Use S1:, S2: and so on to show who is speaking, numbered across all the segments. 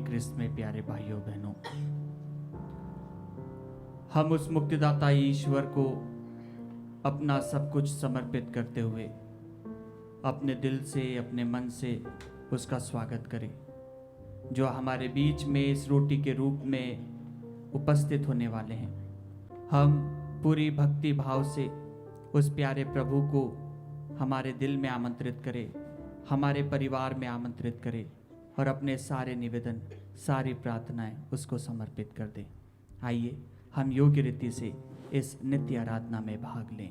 S1: क्रिस्त में प्यारे भाइयों बहनों, हम उस मुक्तिदाता ईश्वर को अपना सब कुछ समर्पित करते हुए अपने दिल से, अपने मन से उसका स्वागत करें, जो हमारे बीच में इस रोटी के रूप में उपस्थित होने वाले हैं। हम पूरी भक्ति भाव से उस प्यारे प्रभु को हमारे दिल में आमंत्रित करें, हमारे परिवार में आमंत्रित करें और अपने सारे निवेदन, सारी प्रार्थनाएं उसको समर्पित कर दें। आइए हम योग्य रीति से इस नित्य आराधना में भाग लें।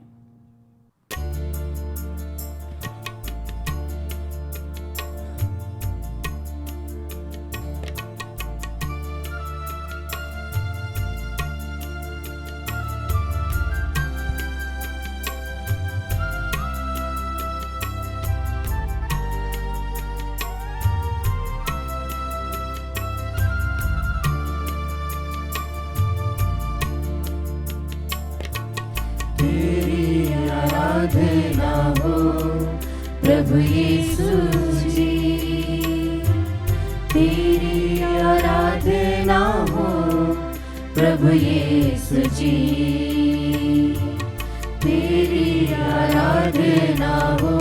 S2: आराधना हो प्रभु यीशु जी, तेरी आराधना हो प्रभु यीशु जी, तेरी आराधना हो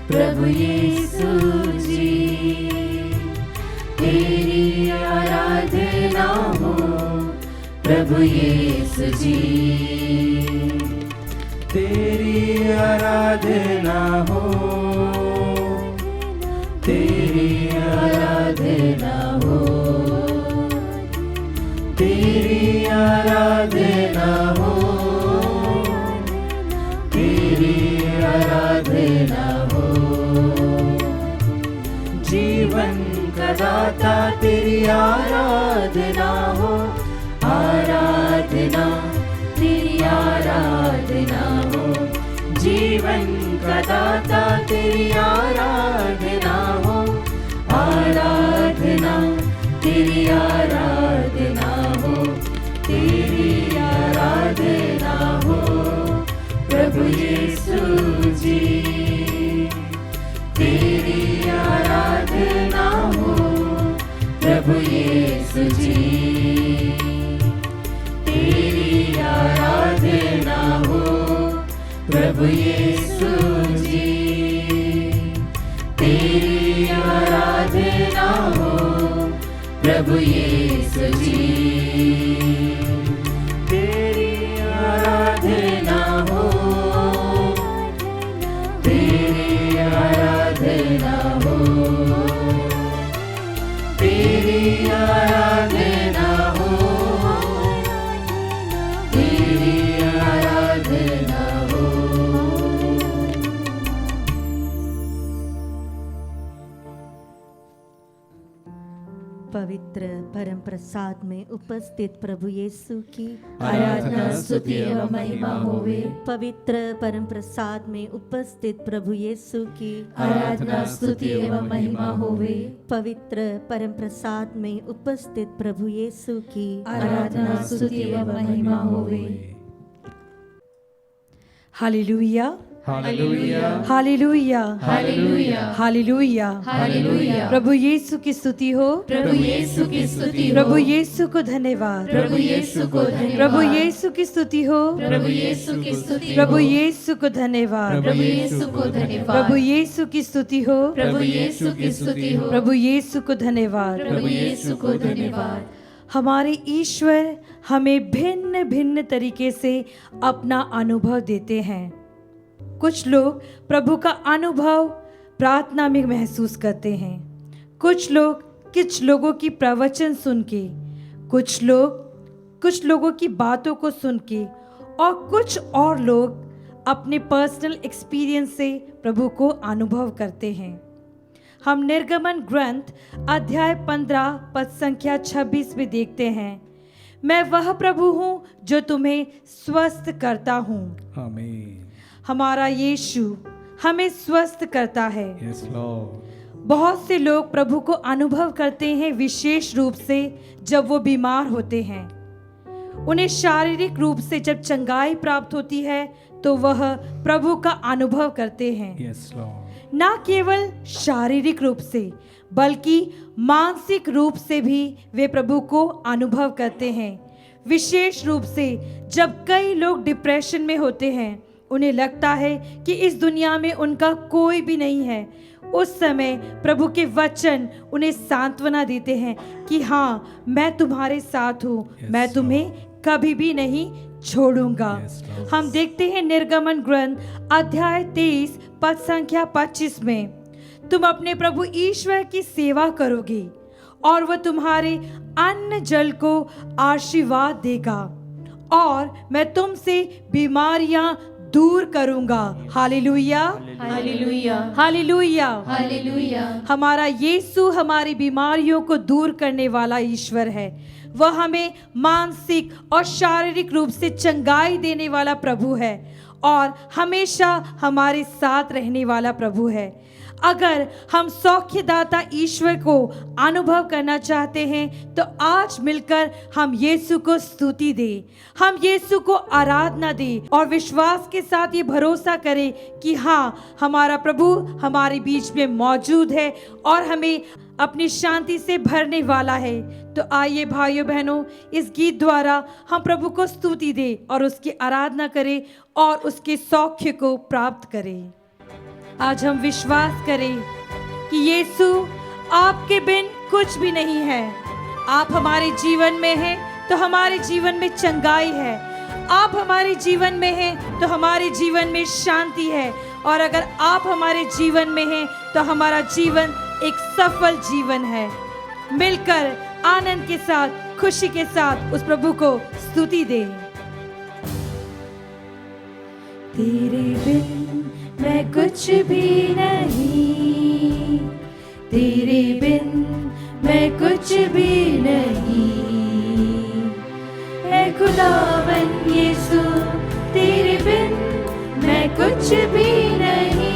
S2: प्रभु यीशु जी, तेरी आराधना हो प्रभु यीशु जी,
S3: तेरी आराधना हो, तेरी आराधना हो, तेरी आराधना हो, तेरी आराधना हो। जीवन का दाता तेरी आराधना हो, आराधना तेरी आराधना हो। जीवन का दाता तेरी आराधना हो, आराधना तेरी आराधना हो, तेरी आराधना हो प्रभु यीशु जी, तेरी आराधना हो प्रभु यीशु जी, तेरी आराधना हो प्रभु यीशु जी, तेरी आराधना हो प्रभु यीशु जी, तेरी आराधना हो, तेरी आराधना हो, तेरी आराधना हो, तेरी आराधना हो।
S4: पवित्र परम प्रसाद में उपस्थित प्रभु यीशु की
S2: आराधना स्तुति एवं महिमा होवे।
S4: पवित्र परम प्रसाद में उपस्थित प्रभु यीशु की
S2: आराधना स्तुति एवं महिमा होवे।
S4: पवित्र परम प्रसाद में उपस्थित प्रभु यीशु की
S2: आराधना स्तुति एवं महिमा होवे।
S5: Hallelujah,
S3: hallelujah,
S5: hallelujah,
S2: hallelujah,
S5: hallelujah,
S2: hallelujah.
S5: प्रभु यीशु की स्तुति हो,
S2: प्रभु यीशु की स्तुति हो,
S5: प्रभु यीशु को धन्यवाद,
S2: प्रभु यीशु को धन्यवाद,
S5: प्रभु यीशु की स्तुति हो,
S2: प्रभु यीशु की स्तुति हो,
S5: प्रभु यीशु को धन्यवाद,
S2: प्रभु यीशु को धन्यवाद,
S5: प्रभु यीशु की स्तुति हो,
S2: प्रभु यीशु की स्तुति हो,
S5: प्रभु यीशु को धन्यवाद।
S2: प्रभु यीशु को धन्यवाद।
S5: हमारे ईश्वर हमें भिन्न भिन्न तरीके से अपना अनुभव देते हैं। कुछ लोग प्रभु का अनुभव प्रार्थना में महसूस करते हैं, कुछ लोगों की प्रवचन सुन के, कुछ लोगों की बातों को सुन के, और कुछ और लोग अपने पर्सनल एक्सपीरियंस से प्रभु को अनुभव करते हैं। हम निर्गमन ग्रंथ अध्याय 15 पद संख्या 26 में देखते हैं, मैं वह प्रभु हूँ जो तुम्हें स्वस्थ करता हूँ।
S3: आमीन।
S5: हमारा यीशु हमें स्वस्थ करता है।
S3: Yes Lord.
S5: बहुत से लोग प्रभु को अनुभव करते हैं विशेष रूप से जब वो बीमार होते हैं। उन्हें शारीरिक रूप से जब चंगाई प्राप्त होती है तो वह प्रभु का अनुभव करते हैं।
S3: Yes, Lord.
S5: न केवल शारीरिक रूप से बल्कि मानसिक रूप से भी वे प्रभु को अनुभव करते हैं। विशेष रूप से जब कई लोग डिप्रेशन में होते हैं, उन्हें लगता है कि इस दुनिया में उनका कोई भी नहीं है, उस समय प्रभु के वचन उन्हें सांत्वना देते हैं कि हाँ, मैं तुम्हारे साथ हूँ, मैं तुम्हें कभी भी नहीं छोड़ूंगा। हम देखते हैं निर्गमन ग्रंथ अध्याय 23 पद संख्या 25 में, तुम अपने प्रभु ईश्वर की सेवा करोगे और वह तुम्हारे अन्न जल को आशीर्वाद देगा और मैं तुमसे बीमारियां दूर करूंगा। Hallelujah,
S2: hallelujah,
S5: hallelujah,
S2: hallelujah.
S5: हमारा यीशु हमारी बीमारियों को दूर करने वाला ईश्वर है। वह हमें मानसिक और शारीरिक रूप से चंगाई देने वाला प्रभु है और हमेशा हमारे साथ रहने वाला प्रभु है। अगर हम सौख्यदाता ईश्वर को अनुभव करना चाहते हैं तो आज मिलकर हम यीशु को स्तुति दें, हम यीशु को आराधना दें और विश्वास के साथ ये भरोसा करें कि हाँ, हमारा प्रभु हमारे बीच में मौजूद है और हमें अपनी शांति से भरने वाला है। तो आइए भाइयों बहनों, इस गीत द्वारा हम प्रभु को स्तुति दें और उसकी आराधना करें और उसके सौख्य को प्राप्त करें। आज हम विश्वास करें कि यीशु आपके बिन कुछ भी नहीं है। आप हमारे जीवन में हैं तो हमारे जीवन में चंगाई है, आप हमारे जीवन में हैं तो हमारे जीवन में शांति है, और अगर आप हमारे जीवन में हैं तो हमारा जीवन एक सफल जीवन है। मिलकर आनंद के साथ, खुशी के साथ उस प्रभु को स्तुति दें।
S2: तेरे बिन मैं कुछ भी नहीं, तेरे बिन मैं कुछ भी नहीं, है खुदावन यीशु, तेरे बिन मैं कुछ भी नहीं,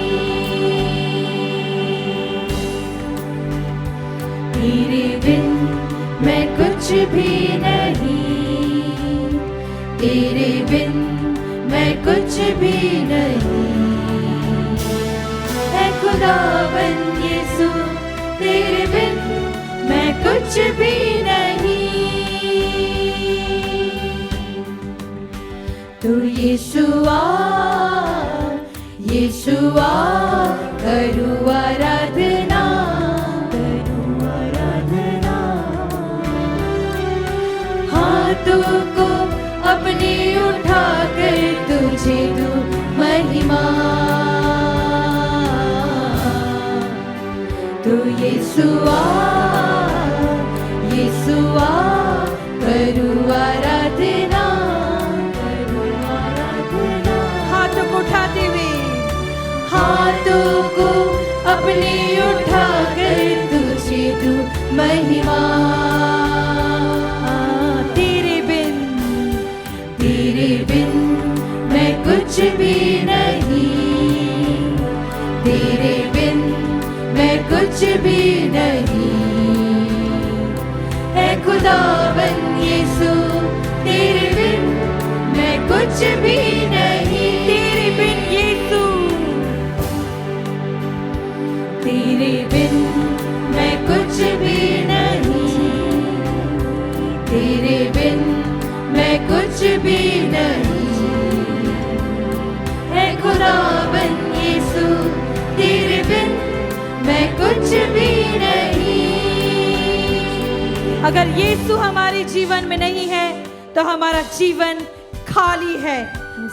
S2: तेरे बिन मैं कुछ भी नहीं, तेरे बिन मैं कुछ भी नहीं, है खुदावन यीशु, तेरे बिन मैं कुछ भी नहीं। तू यीशुआ, यीशुआ, करूँ आराधना, करूँ आराधना, हाथों को अपने उठा कर तुझे दूँ महिमा। तू यीशुआ, यीशुआ, करूँ आराधना, करूँ आराधना,
S5: हाथों को उठाते हुए,
S2: हाथों को अपने उठा कर तुझे दूँ महिमा।
S5: तेरे बिन,
S2: तेरे बिन मैं कुछ भी नहीं, तेरे बिन मैं कुछ भी नहीं, है खुदावन यीशु, तेरे बिन मैं कुछ भी नहीं,
S5: तेरे बिन यीशु,
S2: तेरे बिन मैं कुछ भी नहीं, तेरे बिन मैं कुछ भी नहीं, है खुदावन यीशु, तेरे बिन मैं कुछ भी नहीं।
S5: अगर यीशु हमारे जीवन में नहीं है तो हमारा जीवन खाली है,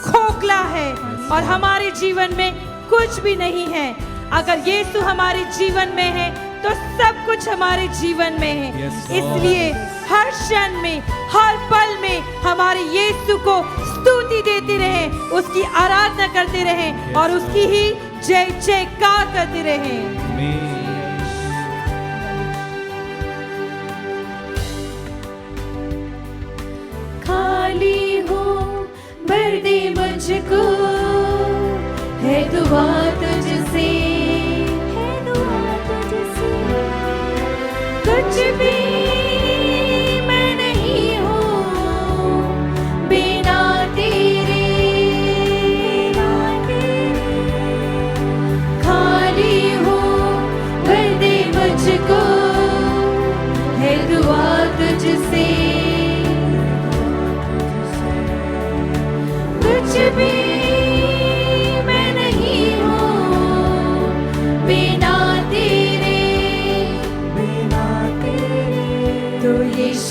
S5: खोखला है और हमारे जीवन में कुछ भी नहीं है। अगर यीशु हमारे जीवन में है तो सब कुछ हमारे जीवन में है।
S3: Yes, Lord.
S5: इसलिए हर क्षण में, हर पल में हमारे यीशु को स्तुति देते रहें, उसकी आराधना करते रहें और उसकी ही जय जयकार करते रहें।
S3: Amen.
S2: खाली हूँ, भर दे मुझको, है दुआ तुझसे, है दुआ तुझसे, कुछ भी मैं नहीं हूँ बिना तेरे,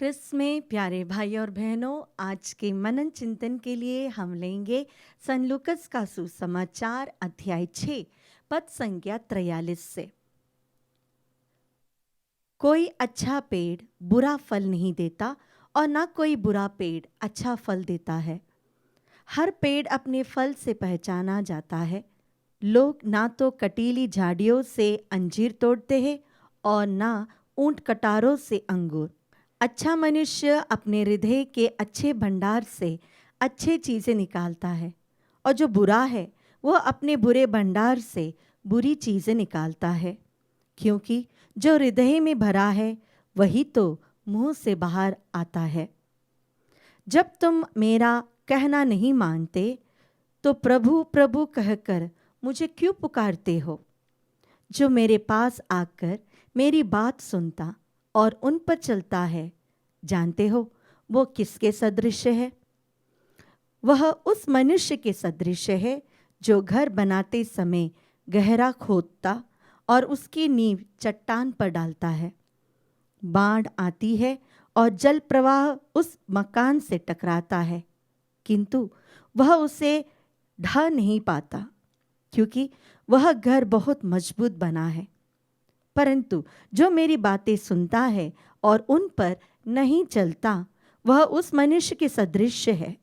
S4: ख्रिस्त में प्यारे भाई और बहनों, आज के मनन चिंतन के लिए हम लेंगे सन लूकस का सुसमाचार अध्याय 6 पद संख्या 43 से। कोई अच्छा पेड़ बुरा फल नहीं देता और ना कोई बुरा पेड़ अच्छा फल देता है। हर पेड़ अपने फल से पहचाना जाता है। लोग ना तो कटीली झाड़ियों से अंजीर तोड़ते हैं और ना ऊंट कटारों से अंगूर। अच्छा मनुष्य अपने हृदय के अच्छे भंडार से अच्छे चीज़ें निकालता है, और जो बुरा है वह अपने बुरे भंडार से बुरी चीज़ें निकालता है, क्योंकि जो हृदय में भरा है वही तो मुंह से बाहर आता है। जब तुम मेरा कहना नहीं मानते तो प्रभु प्रभु कहकर मुझे क्यों पुकारते हो? जो मेरे पास आकर मेरी बात सुनता और उन पर चलता है, जानते हो वो किसके सदृश है? वह उस मनुष्य के सदृश है जो घर बनाते समय गहरा खोदता और उसकी नींव चट्टान पर डालता है। बाढ़ आती है और जल प्रवाह उस मकान से टकराता है, किंतु वह उसे ढा नहीं पाता, क्योंकि वह घर बहुत मजबूत बना है। परंतु जो मेरी बातें सुनता है और उन पर नहीं चलता, वह उस मनुष्य के सदृश है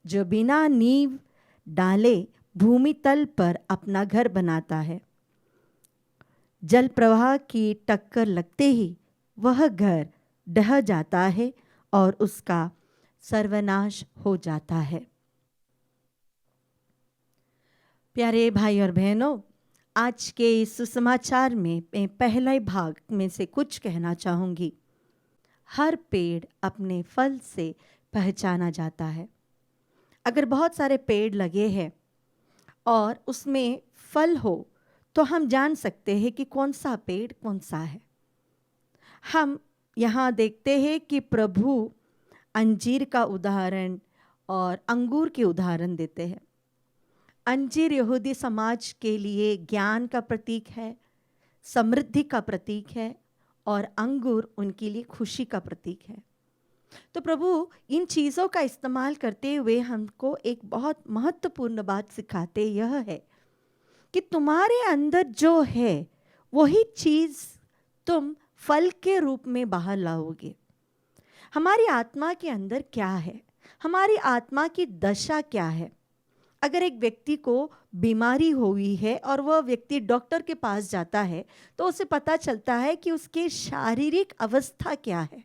S4: जो बिना नींव डाले भूमि तल पर अपना घर बनाता है। जल प्रवाह की टक्कर लगते ही वह घर ढह जाता है और उसका सर्वनाश हो जाता है। प्यारे भाई और बहनों, आज के इस सुसमाचार में मैं पहले भाग में से कुछ कहना चाहूँगी। हर पेड़ अपने फल से पहचाना जाता है। अगर बहुत सारे पेड़ लगे हैं और उसमें फल हो तो हम जान सकते हैं कि कौन सा पेड़ कौन सा है। हम यहाँ देखते हैं कि प्रभु अंजीर का उदाहरण और अंगूर के उदाहरण देते हैं। अंजीर यहूदी समाज के लिए ज्ञान का प्रतीक है, समृद्धि का प्रतीक है, और अंगूर उनके लिए खुशी का प्रतीक है। तो प्रभु इन चीज़ों का इस्तेमाल करते हुए हमको एक बहुत महत्वपूर्ण बात सिखाते यह है कि तुम्हारे अंदर जो है वही चीज़ तुम फल के रूप में बाहर लाओगे। हमारी आत्मा के अंदर क्या है, हमारी आत्मा की दशा क्या है। अगर एक व्यक्ति को बीमारी हुई है और वह व्यक्ति डॉक्टर के पास जाता है तो उसे पता चलता है कि उसके शारीरिक अवस्था क्या है।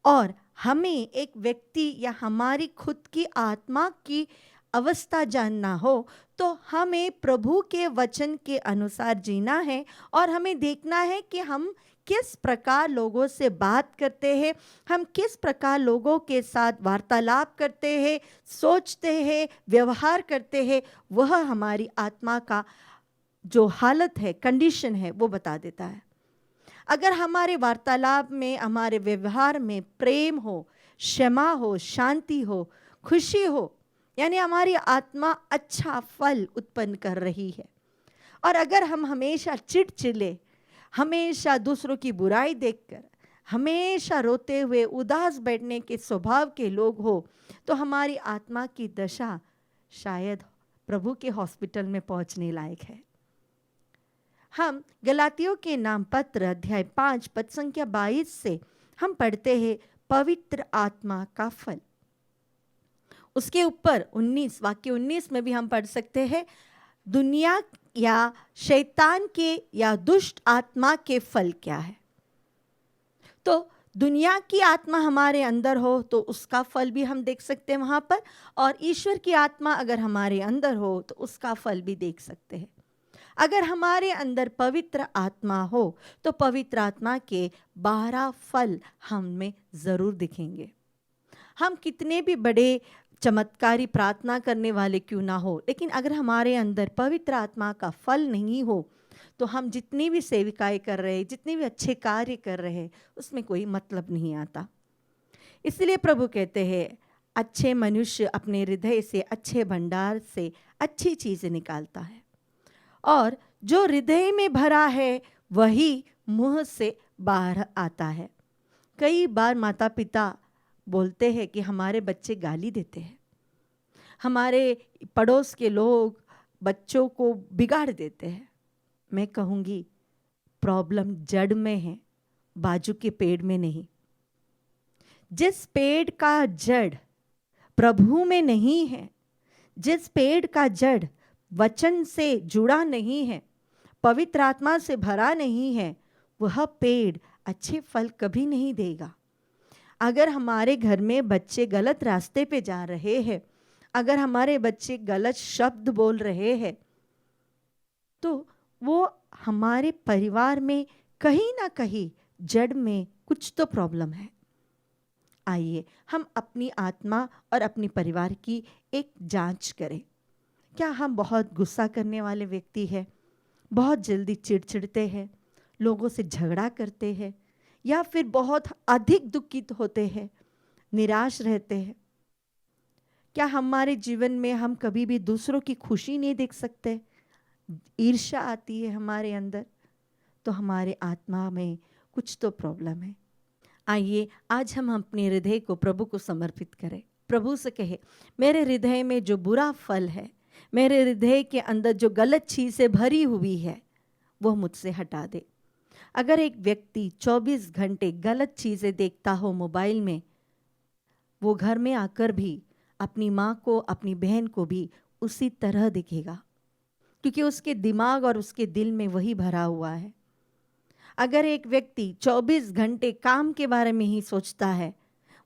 S4: और हमें एक व्यक्ति या हमारी खुद की आत्मा की अवस्था जानना हो तो हमें प्रभु के वचन के अनुसार जीना है, और हमें देखना है कि हम किस प्रकार लोगों से बात करते हैं, हम किस प्रकार लोगों के साथ वार्तालाप करते हैं, सोचते हैं, व्यवहार करते हैं। वह हमारी आत्मा का जो हालत है, कंडीशन है, वो बता देता है। अगर हमारे वार्तालाप में, हमारे व्यवहार में प्रेम हो, क्षमा हो, शांति हो, खुशी हो, यानी हमारी आत्मा अच्छा फल उत्पन्न कर रही है। और अगर हम हमेशा चिड़चिड़े, हमेशा दूसरों की बुराई देखकर, हमेशा रोते हुए उदास बैठने के स्वभाव के लोग हो, तो हमारी आत्मा की दशा शायद प्रभु के हॉस्पिटल में पहुंचने लायक है। हम गलातियों के नाम पत्र अध्याय 5 पद संख्या 22 से हम पढ़ते हैं पवित्र आत्मा का फल। उसके ऊपर 19 वाक्य 19 में भी हम पढ़ सकते हैं दुनिया या शैतान के या दुष्ट आत्मा के फल क्या है। तो दुनिया की आत्मा हमारे अंदर हो तो उसका फल भी हम देख सकते हैं वहाँ पर, और ईश्वर की आत्मा अगर हमारे अंदर हो तो उसका फल भी देख सकते हैं। अगर हमारे अंदर पवित्र आत्मा हो तो पवित्र आत्मा के 12 फल हम में ज़रूर दिखेंगे। हम कितने भी बड़े चमत्कारी प्रार्थना करने वाले क्यों ना हो, लेकिन अगर हमारे अंदर पवित्र आत्मा का फल नहीं हो तो हम जितनी भी सेविकाएं कर रहे, जितने भी अच्छे कार्य कर रहे, उसमें कोई मतलब नहीं आता। इसलिए प्रभु कहते हैं अच्छे मनुष्य अपने हृदय से, अच्छे भंडार से अच्छी चीज़ें निकालता है, और जो हृदय में भरा है वही मुंह से बाहर आता है। कई बार माता पिता बोलते हैं कि हमारे बच्चे गाली देते हैं, हमारे पड़ोस के लोग बच्चों को बिगाड़ देते हैं। मैं कहूँगी प्रॉब्लम जड़ में है, बाजू के पेड़ में नहीं। जिस पेड़ का जड़ प्रभु में नहीं है, जिस पेड़ का जड़ वचन से जुड़ा नहीं है, पवित्र आत्मा से भरा नहीं है, वह पेड़ अच्छे फल कभी नहीं देगा। अगर हमारे घर में बच्चे गलत रास्ते पे जा रहे हैं, अगर हमारे बच्चे गलत शब्द बोल रहे हैं, तो वो हमारे परिवार में कहीं ना कहीं जड़ में कुछ तो प्रॉब्लम है। आइए हम अपनी आत्मा और अपनी परिवार की एक जांच करें। क्या हम बहुत गुस्सा करने वाले व्यक्ति हैं, बहुत जल्दी चिड़चिड़ते हैं, लोगों से झगड़ा करते हैं, या फिर बहुत अधिक दुखित होते हैं, निराश रहते हैं? क्या हमारे जीवन में हम कभी भी दूसरों की खुशी नहीं देख सकते? ईर्ष्या आती है हमारे अंदर, तो हमारे आत्मा में कुछ तो प्रॉब्लम है। आइए आज हम अपने हृदय को प्रभु को समर्पित करें। प्रभु से कहे, मेरे हृदय में जो बुरा फल है, मेरे हृदय के अंदर जो गलत चीज़ें भरी हुई है, वो मुझसे हटा दे। अगर एक व्यक्ति 24 घंटे गलत चीज़ें देखता हो मोबाइल में, वो घर में आकर भी अपनी माँ को, अपनी बहन को भी उसी तरह दिखेगा, क्योंकि उसके दिमाग और उसके दिल में वही भरा हुआ है। अगर एक व्यक्ति 24 घंटे काम के बारे में ही सोचता है,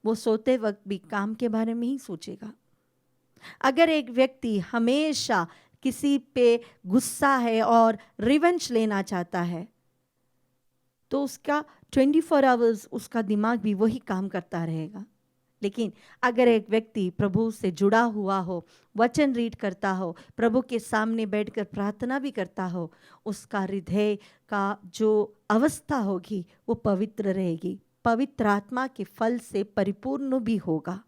S4: वो सोते वक्त भी काम के बारे में ही सोचेगा। अगर एक व्यक्ति हमेशा किसी पे गुस्सा है और रिवेंज लेना चाहता है, तो उसका 24 आवर्स उसका दिमाग भी वही काम करता रहेगा। लेकिन अगर एक व्यक्ति प्रभु से जुड़ा हुआ हो, वचन रीड करता हो, प्रभु के सामने बैठकर प्रार्थना भी करता हो, उसका हृदय का जो अवस्था होगी वो पवित्र रहेगी, पवित्र आत्मा के फल से परिपूर्ण भी होगा,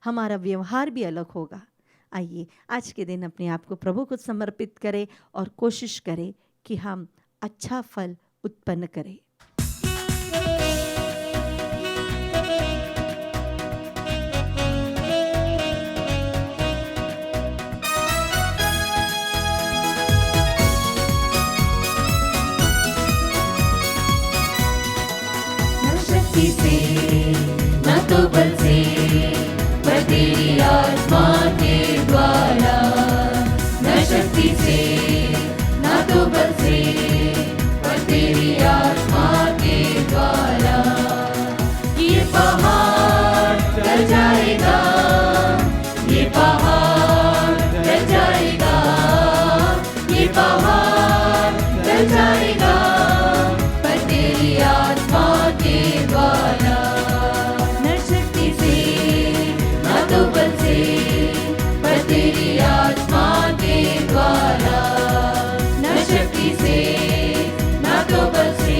S4: हमारा व्यवहार भी अलग होगा। आइए आज के दिन अपने आप को प्रभु को समर्पित करें और कोशिश करें कि हम अच्छा फल उत्पन्न करें।
S2: न तो बल से पर तेरी आत्मा के द्वारा, न शक्ति से न तो बल से पर तेरी आत्मा के द्वारा। ये पहाड़ टल जाएगा, ये पहाड़ टल जाएगा, ये पहाड़ टल जाएगा पर तेरी आत्मा के द्वारा। न शक्ति से न तो बल से पर तेरी आत्मा के द्वारा, न शक्ति से न तो बल से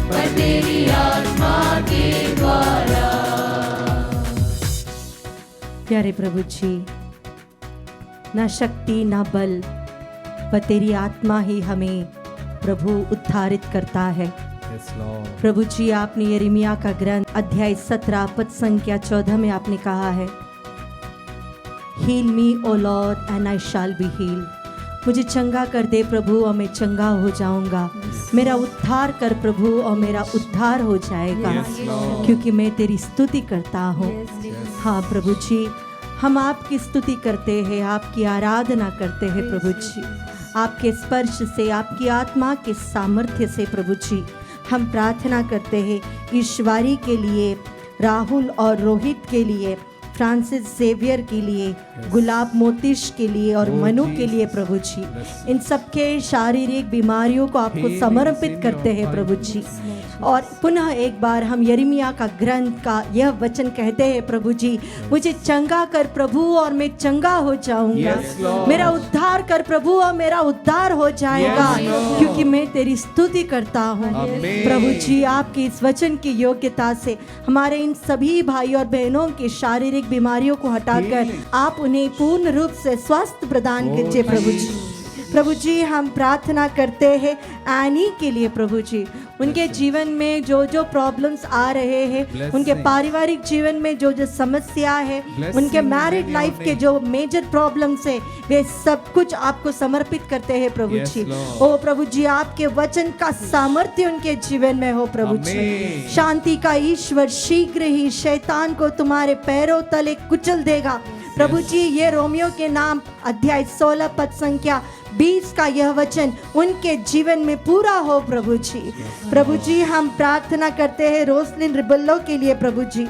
S2: पर तेरी आत्मा के द्वारा।
S4: प्यारे प्रभु जी, ना शक्ति ना बल, पर तेरी आत्मा ही हमें प्रभु उद्धारित करता है।
S3: Yes, Lord.
S4: प्रभु जी, आपने यिर्मयाह का ग्रंथ अध्याय 17 पद संख्या 14 में आपने कहा है, heal me O Lord and I shall be heal. मुझे चंगा कर दे प्रभु और मैं चंगा हो जाऊंगा। मेरा उद्धार कर प्रभु और मेरा उद्धार हो जाएगा,
S3: Yes, Lord.
S4: क्योंकि मैं तेरी स्तुति करता हूँ। हाँ प्रभु जी, हम आपकी स्तुति करते हैं, आपकी आराधना करते हैं प्रभु जी। आपके स्पर्श से, आपकी आत्मा के सामर्थ्य से प्रभु जी हम प्रार्थना करते हैं ईश्वरी के लिए, राहुल और रोहित के लिए, फ्रांसिस जेवियर के लिए, गुलाब मोतिश के लिए और मनु के लिए प्रभु जी, इन सबके शारीरिक बीमारियों को आपको समर्पित करते हैं प्रभु जी। और पुनः एक बार हम यिर्मयाह का ग्रंथ का यह वचन कहते हैं प्रभु जी, मुझे चंगा कर प्रभु और मैं चंगा हो जाऊंगा।
S3: Yes, Lord.
S4: मेरा उद्धार कर प्रभु और मेरा उद्धार हो जाएगा,
S3: Yes, Lord.
S4: क्योंकि मैं तेरी स्तुति करता हूँ।
S3: Amen.
S4: प्रभु जी, आपकी इस वचन की योग्यता से हमारे इन सभी भाई और बहनों की शारीरिक बीमारियों को हटाकर
S3: Healing.
S4: आप उन्हें पूर्ण रूप से स्वास्थ्य प्रदान
S3: Oh,
S4: कीजिए प्रभु जी।
S3: Jesus.
S4: प्रभु जी, हम प्रार्थना करते हैं एनी के लिए प्रभु जी, उनके जीवन में जो जो प्रॉब्लम्स आ रहे हैं,
S3: Blessing.
S4: उनके पारिवारिक जीवन में जो जो समस्या है,
S3: Blessing
S4: उनके
S3: in
S4: married
S3: many
S4: life
S3: of
S4: के
S3: name.
S4: जो मेजर प्रॉब्लम्स है, वे सब कुछ आपको समर्पित करते हैं प्रभु
S3: Yes,
S4: जी।
S3: Lord.
S4: ओ प्रभु जी, आपके वचन का सामर्थ्य उनके जीवन में हो प्रभु जी।
S3: Amen.
S4: शांति का ईश्वर शीघ्र ही शैतान को तुम्हारे पैरों तले कुचल देगा प्रभु जी। ये रोमियो के नाम अध्याय 16 पद संख्या 20 का यह वचन उनके जीवन में पूरा हो प्रभु जी। प्रभु जी, हम प्रार्थना करते हैं रोसलिन रिबल्लो के लिए प्रभु जी।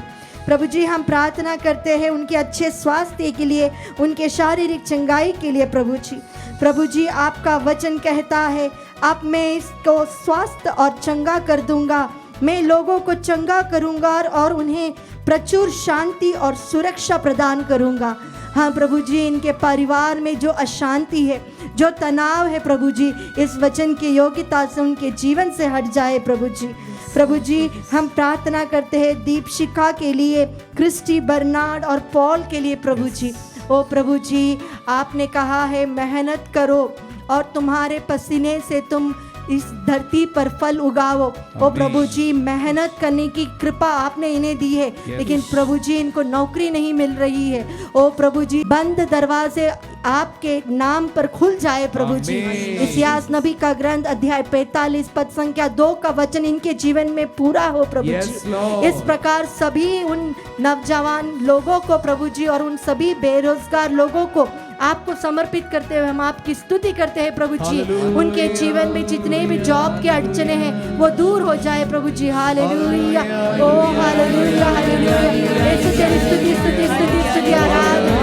S4: प्रभु जी, हम प्रार्थना करते हैं उनके अच्छे स्वास्थ्य के लिए, उनके शारीरिक चंगाई के लिए प्रभु जी। प्रभु जी, आपका वचन कहता है, अब मैं इसको स्वस्थ और चंगा कर दूंगा, मैं लोगों को चंगा करूंगा और उन्हें प्रचुर शांति और सुरक्षा प्रदान करूंगा। हाँ प्रभु जी, इनके परिवार में जो अशांति है, जो तनाव है प्रभु जी, इस वचन की योग्यता से उनके जीवन से हट जाए प्रभु जी। प्रभु जी, हम प्रार्थना करते हैं दीपशिखा के लिए, क्रिस्टी, बर्नार्ड और पॉल के लिए प्रभु जी। ओ प्रभु जी, आपने कहा है मेहनत करो और तुम्हारे पसीने से तुम इस धरती पर फल उगाओ। ओ प्रभु जी, मेहनत करने की कृपा आपने इन्हें दी है, लेकिन प्रभु जी इनको नौकरी नहीं मिल रही है। ओ प्रभु जी, बंद दरवाजे आपके नाम पर खुल जाए प्रभु जी। इस्यास नबी का ग्रंथ अध्याय 45 पद संख्या 2 का वचन इनके जीवन में पूरा हो प्रभु
S3: Yes,
S4: जी।
S3: Lord.
S4: इस प्रकार सभी उन नौजवान लोगों को प्रभु जी और उन सभी बेरोजगार लोगों को आपको समर्पित करते हुए हम आपकी स्तुति करते हैं प्रभु जी। उनके जीवन में जितने भी जॉब के अड़चने हैं वो दूर हो जाए प्रभु जी। हालेलुया, ओ हालेलुया, हालेलुया। यीशु तेरी स्तुति स्तुति स्तुति स्तुति आराधना,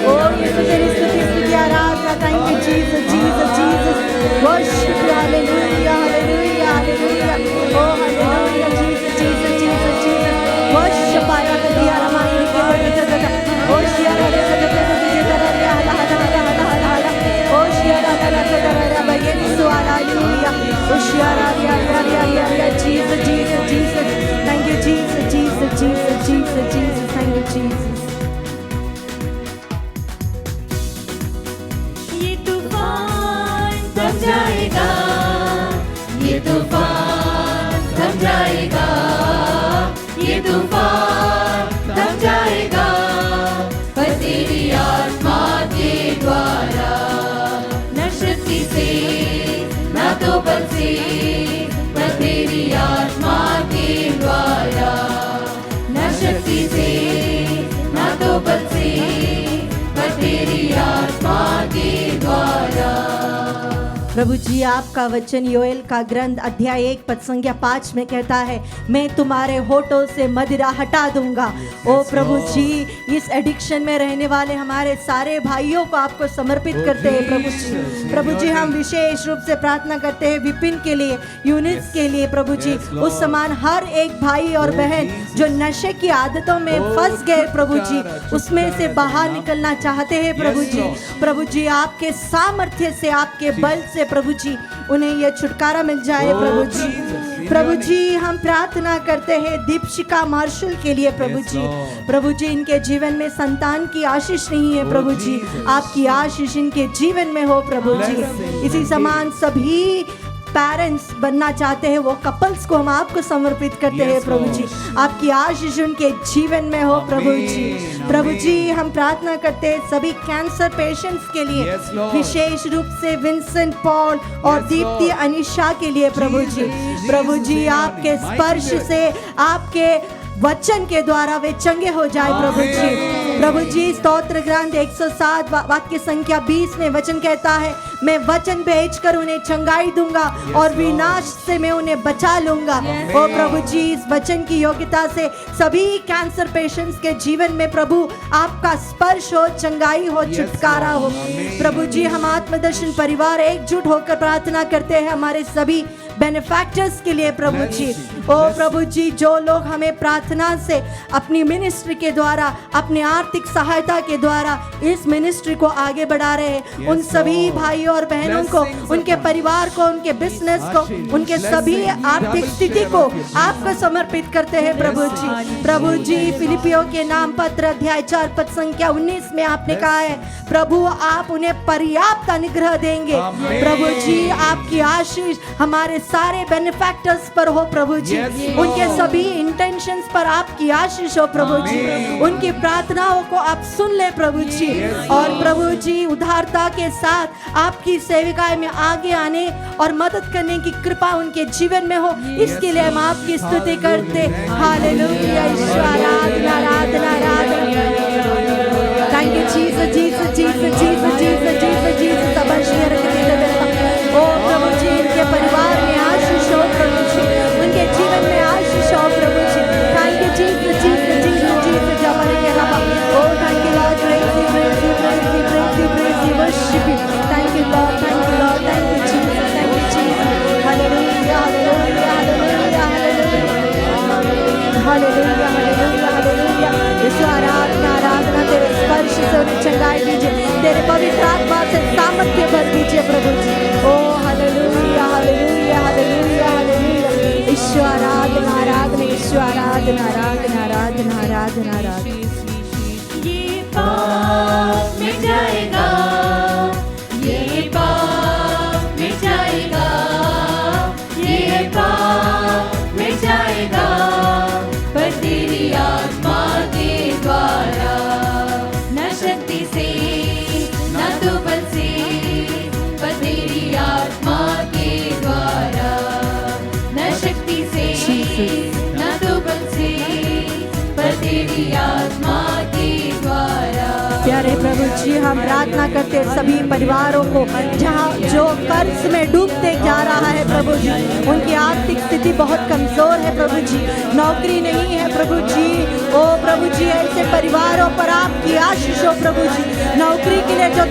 S4: ओ यीशु तेरी स्तुति स्तुति आराधना। Thank you Jesus, Jesus, Jesus. Worship you, hallelujah, hallelujah, hallelujah. ओ hallelujah, Jesus, Jesus, Jesus, Jesus. Worship आया दिया रमाई के वचन ओ शियारा रे Jesus, Jesus, Jesus. Thank you, Jesus, Jesus, Jesus, Jesus, Jesus. Thank you, Jesus.
S2: ये तूफान थम जाएगा, ये तूफान थम जाएगा, ये तूफान थम जाएगा, पर तेरी आत्मा के द्वारा, न शक्ति से न तो बल से, पर तेरी आत्मा के द्वारा, न शक्ति से न तो बल से, पर तेरी आत्मा के द्वारा।
S4: प्रभु जी, आपका वचन योएल का ग्रंथ अध्याय 1 पद संख्या 5 में कहता है, मैं तुम्हारे होठों से मदिरा हटा दूंगा। ओ प्रभु जी, इस एडिक्शन में रहने वाले हमारे सारे भाइयों को आपको समर्पित करते हैं प्रभु जी। प्रभु जी, हम विशेष रूप से प्रार्थना करते हैं विपिन के लिए, यूनिस के लिए प्रभु जी। उस समान हर एक भाई और बहन जो नशे की आदतों में फंस गए प्रभु जी, उसमें से बाहर निकलना चाहते हैं प्रभु जी। प्रभु जी, आपके सामर्थ्य से, आपके बल से प्रभु जी उन्हें यह छुटकारा मिल जाए प्रभु जी। प्रभु जी, हम प्रार्थना करते हैं दीपशिखा मार्शल के लिए प्रभु जी। प्रभु जी, इनके जीवन में संतान की आशीष नहीं है प्रभु जी, आपकी आशीष इनके जीवन में हो प्रभु जी। इसी समान सभी पेरेंट्स बनना चाहते हैं वो कपल्स को हम आपको समर्पित करते हैं प्रभु जी। आपकी आशीष उनके जीवन में हो प्रभु जी। प्रभु जी, हम प्रार्थना करते हैं सभी कैंसर पेशेंट्स के लिए, विशेष रूप से विंसेंट, पॉल और दीप्ति अनिशा के लिए प्रभु जी। प्रभु जी, आपके स्पर्श से, आपके वचन के द्वारा वे चंगे हो जाए प्रभु जी। प्रभु जी, स्तोत्र ग्रंथ 107 वाक्य संख्या 20 में वचन कहता है, मैं वचन भेजकर उन्हें चंगाई दूंगा और विनाश से मैं उन्हें बचा लूंगा। ओ प्रभु जी, इस वचन की योग्यता से सभी कैंसर पेशेंट्स के जीवन में प्रभु आपका स्पर्श हो, चंगाई हो, छुटकारा हो प्रभु जी। हम आत्मदर्शन परिवार एकजुट होकर प्रार्थना करते हैं हमारे सभी बेनिफैक्टर्स के लिए प्रभु जी। ओ प्रभु जी, जो लोग हमें प्रार्थना से, अपनी मिनिस्ट्री के द्वारा, अपने आर्थिक सहायता के द्वारा इस मिनिस्ट्री को आगे बढ़ा रहे हैं, उन सभी भाइयों और बहनों को, उनके परिवार को, उनके बिजनेस को, उनके सभी आर्थिक स्थिति को आपको समर्पित करते हैं प्रभु जी। प्रभु जी, फिलिपियों के नाम पत्र अध्याय 4 पद संख्या 19 में आपने कहा है, प्रभु आप उन्हें पर्याप्त अनुग्रह देंगे। प्रभु जी, आपकी आशीष हमारे सारे बेनिफैक्टर्स पर हो प्रभु जी, उनके सभी इंटेंशंस पर आपकी आशीष हो प्रभु जी, उनकी प्रार्थनाओं को आप सुन ले प्रभु जी, और प्रभु जी उदारता के साथ आपकी सेविकाएं में आगे आने और मदद करने की कृपा उनके जीवन में हो, इसके लिए हम आपकी स्तुति करते। हालेलुया, ईश्वर आराधना आराधना आराधना। Thank you Jesus Jesus Jesus Jesus Jesus Jesus Jesus. ओ प्रभु जी, इनके परिवार में आशीष हो प्रभु जी, उनके जीवन में आशीष हो प्रभु जी। Thank you Jesus Jesus Jesus Jesus. हमारे के रबा, ओ thank you lord, praise you praise you praise you praise you praise you worship you. Thank you lord, thank you lord, thank you Jesus, thank you Jesus. Hallelujah hallelujah hallelujah hallelujah hallelujah hallelujah hallelujah. Yeshu आराधना आराधना, तेरे स्पर्श से उन्हें चंगाई दीजिए, तेरे पवित्र आत्मा से सामर्थ्य भर दीजिए प्रभु जी। ओ हालेलुया हालेलुया हालेलुया हालेलुया। ईश्वर आराधना आराधना, ईश्वर आराधना आराधना आराधना आराधना आराधना।
S2: ये पाप मिट जाएगा, ये पाप मिट जाएगा, ये पाप मिट जाएगा, पर तेरी आत्मा के द्वारा, न शक्ति से न तो बल से, पर तेरी आत्मा के द्वारा, न शक्ति से न तो बल से, पर तेरी आत्मा के द्वारा।
S4: प्यारे प्रभु जी, हम प्रार्थना करते हैं सभी परिवारों को जहाँ जो कर्ज में डूबते जा रहा है प्रभु जी, उनकी आर्थिक स्थिति बहुत कमजोर है प्रभु जी, नौकरी नहीं है प्रभु जी। ओ प्रभु जी, ऐसे परिवारों पर आपकी आशीष हो प्रभु जी। नौकरी के लिए जो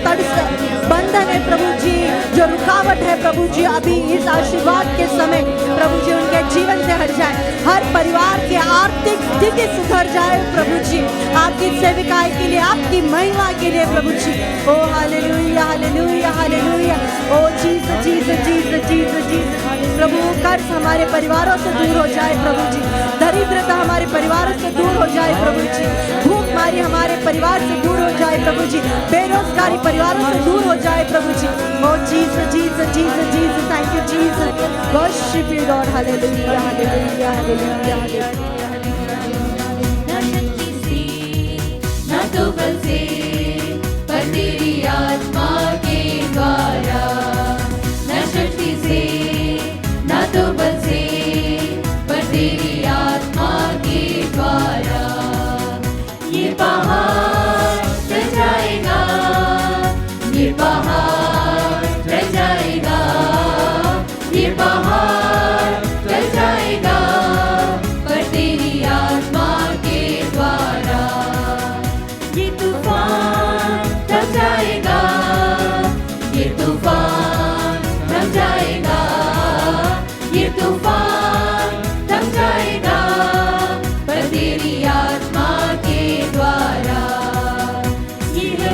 S4: बंधन है प्रभु जी, जो रुकावट है प्रभु जी, अभी इस आशीर्वाद के समय प्रभु जी उनके जीवन से हट जाए, हर परिवार की आर्थिक स्थिति सुधर जाए प्रभु जी, आपकी सेविकाएं के लिए, आपकी महिमा के लिए प्रभु जी। ओ हालेलुया हालेलुया हालेलुया। ओ Jesus Jesus Jesus Jesus Jesus. प्रभु, कर्ज हमारे परिवारों से दूर हो जाए प्रभु जी, दरिद्रता हमारे परिवारों से दूर हो जाए प्रभु जी, भूखमारी हमारे परिवार से दूर हो जाए प्रभु जी, बेरोजगारी परिवारों से दूर हो जाए प्रभु जी। ओ Jesus Jesus Jesus Jesus. Thank you Jesus, worship you lord. Hallelujah hallelujah hallelujah hallelujah.
S2: न तो बल से, पर तेरी आत्मा के द्वारा, न शक्ति से न तो बल से, पर तेरी आत्मा के द्वारा, ये पहाड़ टल जाएगा, ये पहाड़ टल जाएगा, ये पहाड़ टल जाएगा, पर तेरी आत्मा के द्वारा, ये तूफान थम जाएगा, ये तूफान थम जाएगा, ये तूफान थम जाएगा, पर तेरी आत्मा के द्वारा, ये है